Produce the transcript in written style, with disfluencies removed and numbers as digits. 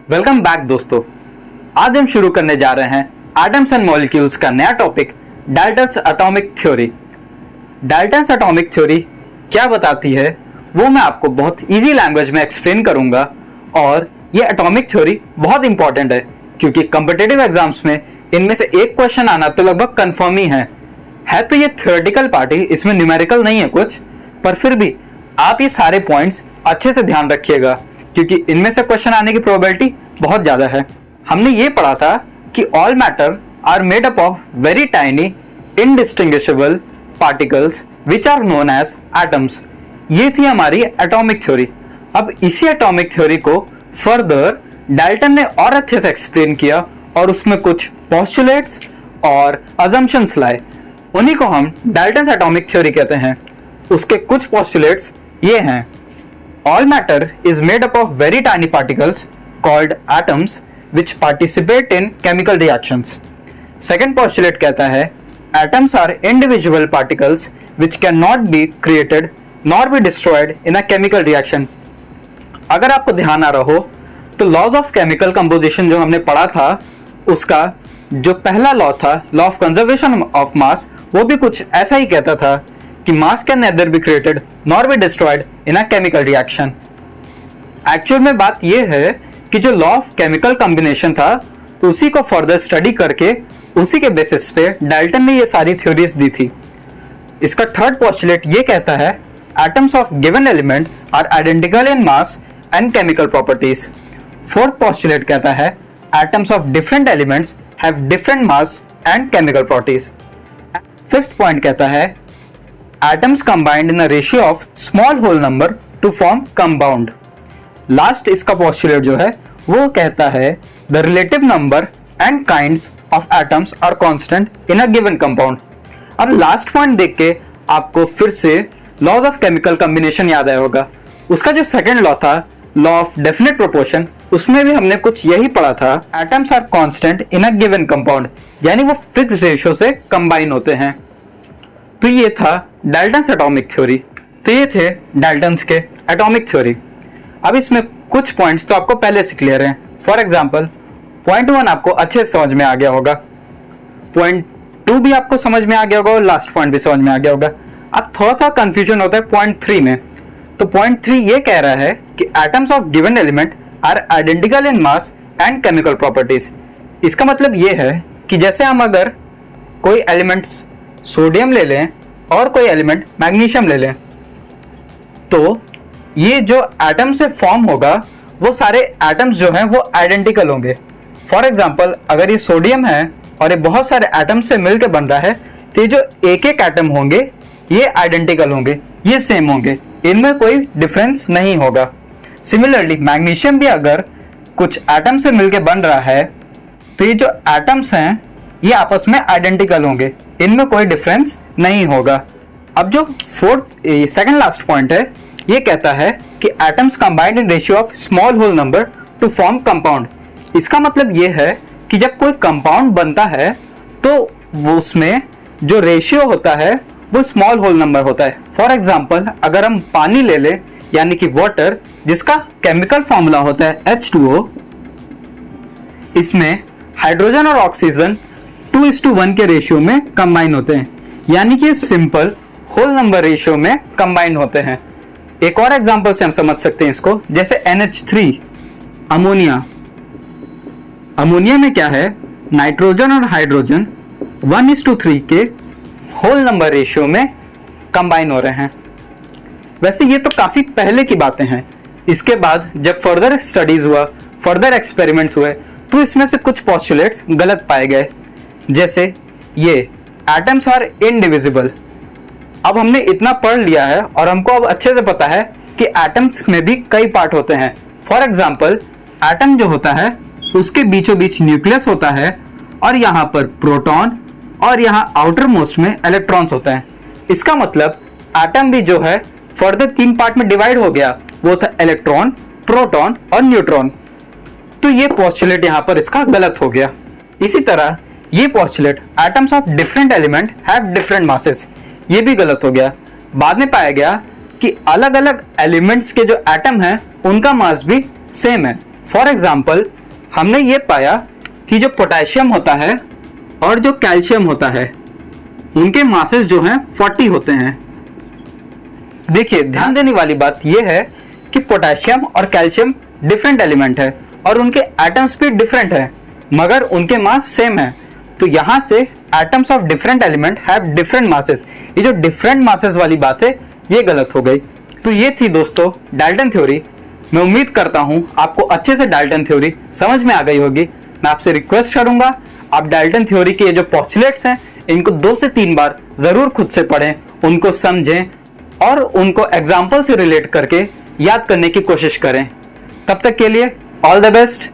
Welcome back दोस्तों। आज हम शुरू करने जा रहे हैं एटम्स एंड मॉलिक्यूल्स का नया topic Dalton's atomic theory. Dalton's atomic theory क्या बताती है वो मैं आपको बहुत इजी लैंग्वेज में एक्सप्लेन करूंगा। और ये एटॉमिक थ्योरी बहुत इंपॉर्टेंट है क्योंकि कॉम्पिटिटिव एग्जाम्स में इनमें से एक क्वेश्चन आना तो लगभग कंफर्म ही है तो ये थ्योरेटिकल पार्ट ही, इसमें न्यूमेरिकल नहीं है कुछ, पर फिर भी आप ये सारे पॉइंट्स अच्छे से ध्यान रखिएगा क्योंकि इनमें से क्वेश्चन आने की प्रोबेबिलिटी बहुत ज्यादा है। हमने ये पढ़ा था कि all matter are made up of very tiny indistinguishable particles which are known as atoms. ये थी हमारी एटॉमिक थ्योरी। अब इसी एटॉमिक थ्योरी को फर्दर डाल्टन ने और अच्छे से एक्सप्लेन किया और उसमें कुछ पोस्टुलेट्स और अजम्पशंस लाए, उन्हीं को हम डाल्टन्स एटॉमिक थ्योरी कहते हैं। उसके कुछ पोस्टुलेट्स ये हैं। All matter is made up of very tiny particles called atoms which participate in chemical reactions. Second postulate कहता है atoms are individual particles which cannot be created nor be destroyed in a chemical reaction. अगर आपको ध्यान आ रहा हो तो laws of chemical composition जो हमने पढ़ा था उसका जो पहला लॉ था, law of conservation of mass, वो भी कुछ ऐसा ही कहता था कि मास can nether be created nor be destroyed in a chemical reaction. Actual में बात यह है कि जो लॉ ऑफ केमिकल कॉम्बिनेशन था उसी को फर्दर स्टडी करके उसी के बेसिस पे डाल्टन ने ये सारी थ्योरीज दी थी। इसका थर्ड पोस्टुलेट ये कहता है atoms of given element are identical in mass and chemical properties. Fourth postulate कहता है atoms of different elements have different mass and chemical properties. Fifth point कहता है atoms combined in a ratio of small whole number to form compound। Last इसका postulate जो है वो कहता है the relative number and kinds of atoms are constant in a given compound। अब last point देख के आपको फिर से लॉज ऑफ केमिकल कॉम्बिनेशन याद आया होगा। उसका जो सेकंड लॉ था लॉ ऑफ डेफिनेट प्रोपोर्शन, उसमें भी हमने कुछ यही पढ़ा था atoms are constant in a given compound, यानी वो फिक्स रेशियो से कंबाइन होते हैं। तो ये था डाल्टन्स एटॉमिक थ्योरी। तो ये थे डाल्टन्स के एटॉमिक थ्योरी। अब इसमें कुछ पॉइंट्स तो आपको पहले से क्लियर हैं। फॉर एग्जांपल पॉइंट 1 आपको अच्छे से समझ में आ गया होगा, पॉइंट 2 भी आपको समझ में आ गया होगा और लास्ट पॉइंट भी समझ में आ गया होगा। अब थोड़ा सा कंफ्यूजन होता है पॉइंट 3 में। तो पॉइंट 3 ये कह रहा है कि atoms of given element are identical in mass and chemical properties. इसका मतलब ये है कि जैसे हम अगर कोई एलिमेंट सोडियम ले लें और कोई एलिमेंट मैग्नीशियम ले लें तो ये जो एटम से फॉर्म होगा वो सारे एटम्स जो हैं वो आइडेंटिकल होंगे। फॉर एग्जांपल अगर ये सोडियम है और ये बहुत सारे एटम से मिलकर बन रहा है तो ये जो एक एक एटम होंगे ये आइडेंटिकल होंगे, ये सेम होंगे, इनमें कोई डिफरेंस नहीं होगा। सिमिलरली मैग्नीशियम भी अगर कुछ एटम से मिलकर बन रहा है तो ये जो एटम्स हैं ये आपस में आइडेंटिकल होंगे, इनमें कोई डिफरेंस नहीं होगा। अब जो सेकंड लास्ट पॉइंट है ये कहता है कि atoms combined in ratio of small whole number to form compound. इसका मतलब ये है कि जब कोई कंपाउंड बनता है तो वो उसमें जो रेशियो होता है वो स्मॉल होल नंबर होता है। फॉर एग्जांपल अगर हम पानी ले लें यानी कि वाटर, जिसका केमिकल फॉर्मूला होता है H2O, इसमें हाइड्रोजन और ऑक्सीजन 2:1 के रेशियो में कंबाइन होते हैं, यानी कि सिंपल होल नंबर रेशियो में कंबाइन होते हैं। एक और एग्जांपल से हम समझ सकते हैं इसको, जैसे NH3 अमोनिया। अमोनिया में क्या है, नाइट्रोजन और हाइड्रोजन 1:3 के होल नंबर रेशियो में कंबाइन हो रहे हैं। वैसे ये तो काफी पहले की बातें हैं। इसके बाद जब फर्दर स्टडीज हुआ, फर्दर एक्सपेरिमेंट्स हुए तो इसमें से कुछ पोस्टुलेट्स गलत पाए गए। जैसे ये एटम्स आर इनडिविजिबल। अब हमने इतना पढ़ लिया है और हमको अब अच्छे से पता है कि एटम्स में भी कई पार्ट होते हैं। फॉर एग्जांपल एटम जो होता है उसके बीचों बीच न्यूक्लियस होता है और यहाँ पर प्रोटॉन और यहाँ आउटर मोस्ट में इलेक्ट्रॉन्स होता है। इसका मतलब एटम भी जो है फर्दर 3 पार्ट में डिवाइड हो गया, वो था इलेक्ट्रॉन, प्रोटॉन और न्यूट्रॉन। तो ये पोस्टुलेट यहाँ पर इसका गलत हो गया। इसी तरह ये postulate atoms of different element have different masses, ये भी गलत हो गया। बाद में पाया गया कि अलग अलग एलिमेंट्स के जो एटम हैं उनका मास भी सेम है। फॉर एग्जाम्पल हमने ये पाया कि जो पोटेशियम होता है और जो कैल्शियम होता है उनके मासेस जो हैं 40 होते हैं। देखिए, ध्यान देने वाली बात यह है कि पोटेशियम और कैल्शियम डिफरेंट एलिमेंट है और उनके एटम स्पीड डिफरेंट है, मगर उनके मास सेम है। तो यहां से atoms of different element have different masses, ये जो डिफरेंट मासेस वाली बात है ये गलत हो गई। तो ये थी दोस्तों डाल्टन थ्योरी। मैं उम्मीद करता हूं आपको अच्छे से डाल्टन थ्योरी समझ में आ गई होगी। मैं आपसे रिक्वेस्ट करूंगा आप डाल्टन थ्योरी के जो पोस्टुलेट्स हैं इनको 2 से 3 बार जरूर खुद से पढ़ें, उनको समझें और उनको एग्जाम्पल से रिलेट करके याद करने की कोशिश करें। तब तक के लिए ऑल द बेस्ट।